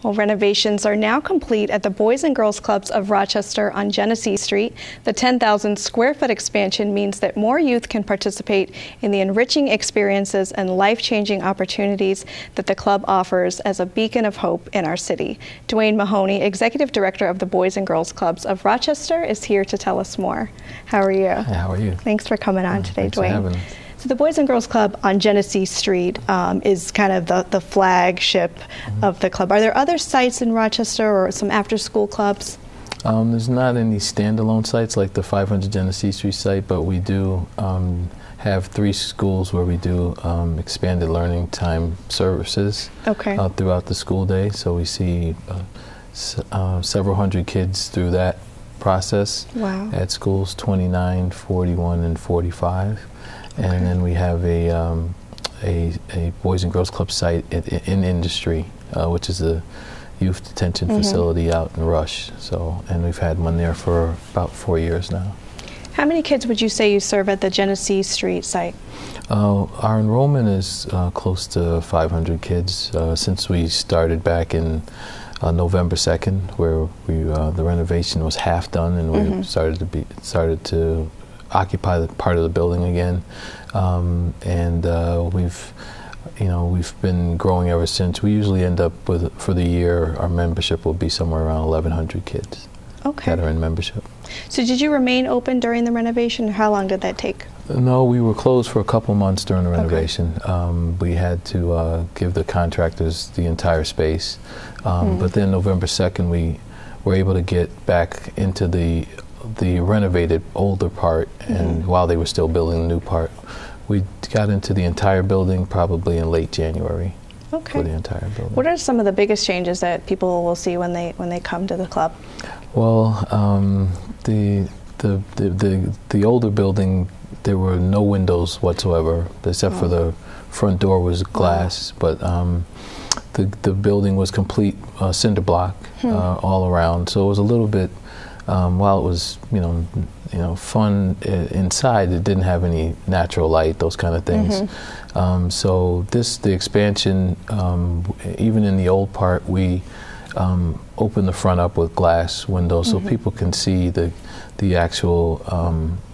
Well, renovations are now complete at the Boys and Girls Clubs of Rochester on Genesee Street. The 10,000 square foot expansion means that more youth can participate in the enriching experiences and life-changing opportunities that the club offers as a beacon of hope in our city. Dwayne Mahoney, Executive Director of the Boys and Girls Clubs of Rochester, is here to tell us more. How are you? Hey, how are you? Thanks for coming on today, Thanks Dwayne. For having us. So the Boys and Girls Club on Genesee Street is kind of the flagship of the club. Are there other sites in Rochester or some after-school clubs? There's not any standalone sites like the 500 Genesee Street site, but we do have 3 schools where we do expanded learning time services throughout the school day. So we see several hundred kids through that process at schools 29, 41, and 45. And then we have a Boys and Girls Club site in Industry, which is a youth detention facility out in Rush. So, and we've had one there for about 4 years now. How many kids would you say you serve at the Genesee Street site? Our enrollment is close to 500 kids since we started back in November 2nd, where the renovation was half done, and we started to occupy the part of the building again, and we've been growing ever since. We usually end up with, for the year, our membership will be somewhere around 1,100 kids that are in membership. So did you remain open during the renovation? How long did that take? No, we were closed for a couple months during the renovation. We had to give the contractors the entire space, but then November 2nd we were able to get back into the renovated older part, and while they were still building the new part, we got into the entire building probably in late January for the entire building. What are some of the biggest changes that people will see when they come to the club? Well, the older building, there were no windows whatsoever, except for the front door was glass, but the building was complete cinder block all around, so it was a little bit. While it was, fun inside, it didn't have any natural light, those kind of things. So the expansion, even in the old part, we opened the front up with glass windows so people can see the actual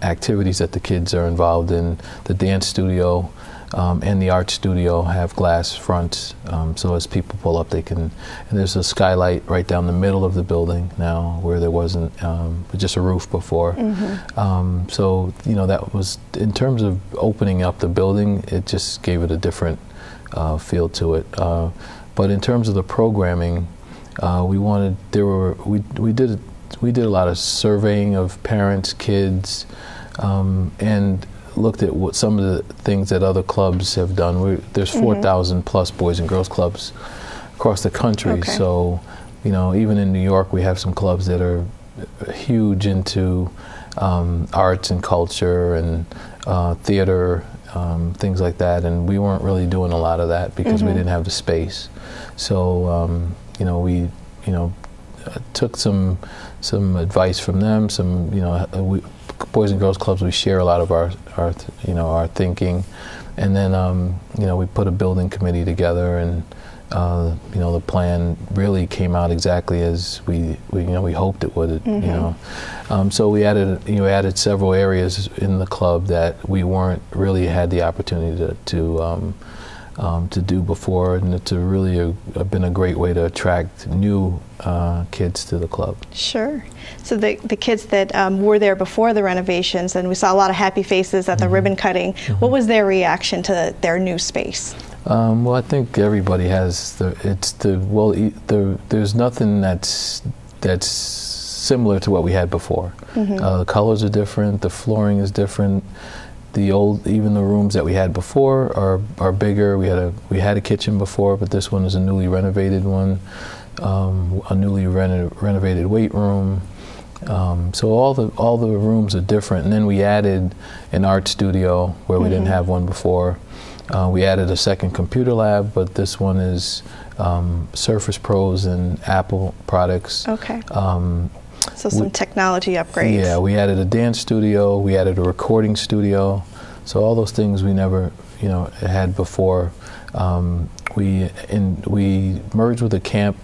activities that the kids are involved in. The dance studio and the art studio have glass fronts, so as people pull up, they can. And there's a skylight right down the middle of the building now, where there wasn't just a roof before. So that was, in terms of opening up the building, it just gave it a different feel to it. But in terms of the programming, we did a lot of surveying of parents, kids, and looked at what some of the things that other clubs have done. There's 4,000 plus Boys and Girls Clubs across the country. So, even in New York, we have some clubs that are huge into arts and culture and theater, things like that. And we weren't really doing a lot of that because we didn't have the space. So, we took some advice from them. Boys and Girls Clubs, we share a lot of our thinking, and then we put a building committee together, and the plan really came out exactly as we hoped it would. So we added several areas in the club that we weren't really had the opportunity to do before, and it's really been a great way to attract new kids to the club. Sure. So the kids that were there before the renovations, and we saw a lot of happy faces at the ribbon cutting, what was their reaction to their new space? Well, I think everybody has there's nothing that's similar to what we had before. The colors are different, the flooring is different. Even the rooms that we had before are bigger. We had a kitchen before, but this one is a newly renovated one, a newly renovated weight room. So all the rooms are different. And then we added an art studio where we didn't have one before. We added a second computer lab, but this one is Surface Pros and Apple products. So some technology upgrades. Yeah, we added a dance studio, we added a recording studio. So all those things we never, had before. we merged with a camp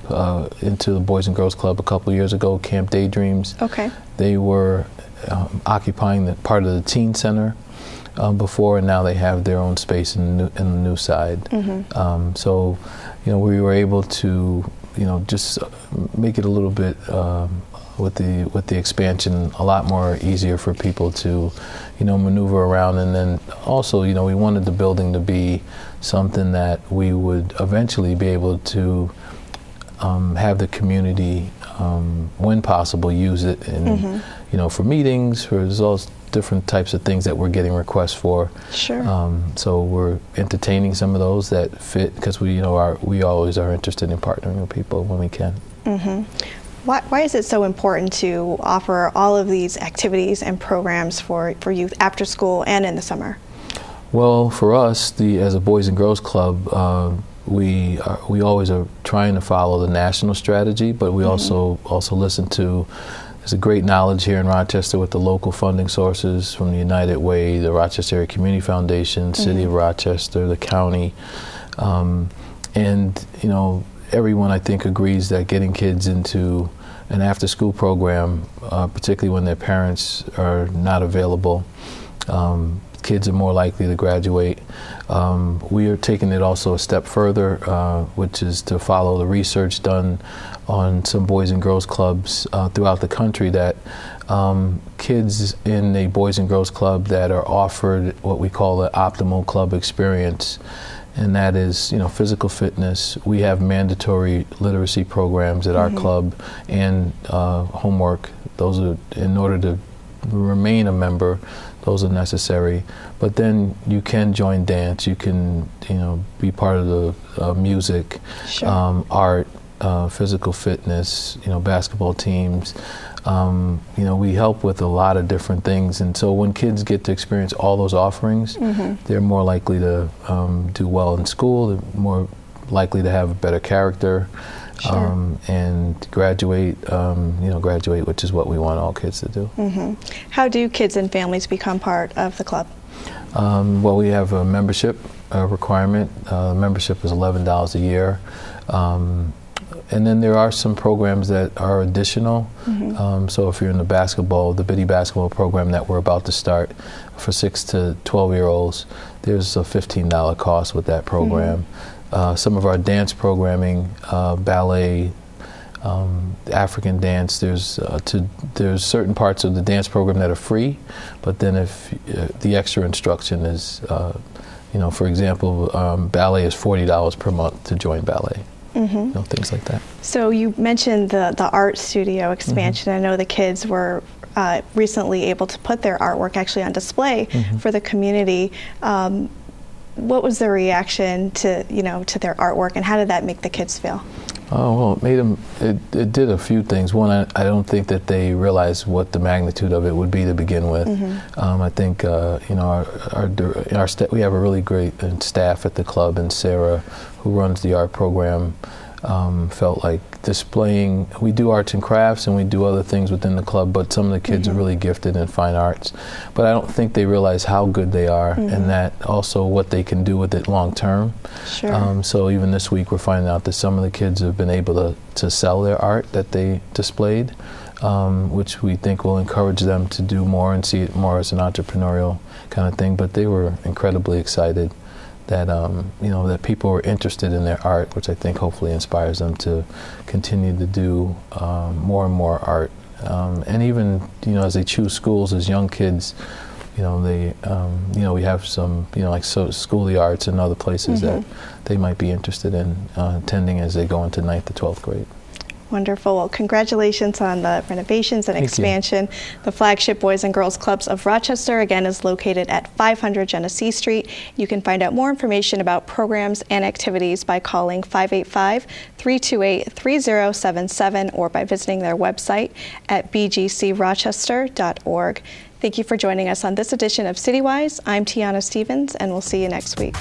into the Boys and Girls Club a couple of years ago, Camp Daydreams. Okay. They were occupying the part of the teen center before, and now they have their own space in the new side. So, we were able to, just make it a little bit with the expansion a lot more easier for people to, maneuver around. And then also, we wanted the building to be something that we would eventually be able to have the community, when possible, use it in, for meetings, for all different types of things that we're getting requests for. Sure. So we're entertaining some of those that fit, because we always are interested in partnering with people when we can. Why is it so important to offer all of these activities and programs for youth after school and in the summer? Well, for us, as a Boys and Girls Club, we always are trying to follow the national strategy, but we also listen to. There's a great knowledge here in Rochester with the local funding sources from the United Way, the Rochester Area Community Foundation, City of Rochester, the county, and everyone, I think, agrees that getting kids into an after-school program, particularly when their parents are not available, kids are more likely to graduate. We are taking it also a step further, which is to follow the research done on some Boys and Girls Clubs throughout the country, that kids in a Boys and Girls Club that are offered what we call the optimal club experience, and that is, physical fitness. We have mandatory literacy programs at our club, and homework. Those are, in order to remain a member, those are necessary. But then you can join dance. You can, be part of the music, art, physical fitness, basketball teams. We help with a lot of different things, and so when kids get to experience all those offerings, they're more likely to do well in school. They're more likely to have a better character, and graduate. Graduate, which is what we want all kids to do. How do kids and families become part of the club? Well, we have a membership requirement. Membership is $11 a year. And then there are some programs that are additional. So if you're in the bitty basketball program that we're about to start for 6 to 12-year-olds, there's a $15 cost with that program. Some of our dance programming, ballet, African dance, there's certain parts of the dance program that are free, but then if the extra instruction is, for example, ballet is $40 per month to join ballet. Things like that. So you mentioned the art studio expansion. I know the kids were recently able to put their artwork actually on display for the community. What was the reaction to their artwork, and how did that make the kids feel? Oh, well, it made them. It did a few things. One, I don't think that they realized what the magnitude of it would be to begin with. I think we have a really great staff at the club, and Sarah, who runs the art program, felt like displaying. We do arts and crafts, and we do other things within the club, but some of the kids are really gifted in fine arts. But I don't think they realize how good they are, and that also what they can do with it long term. So even this week, we're finding out that some of the kids have been able to sell their art that they displayed, which we think will encourage them to do more and see it more as an entrepreneurial kind of thing. But they were incredibly excited that that people were interested in their art, which I think hopefully inspires them to continue to do more and more art. And even as they choose schools as young kids, they we have some like School of the Arts and other places that they might be interested in attending as they go into 9th to 12th grade. Wonderful. Well, congratulations on the renovations and expansion. The flagship Boys and Girls Clubs of Rochester, again, is located at 500 Genesee Street. You can find out more information about programs and activities by calling 585-328-3077 or by visiting their website at bgcrochester.org. Thank you for joining us on this edition of CityWise. I'm Tiana Stevens, and we'll see you next week.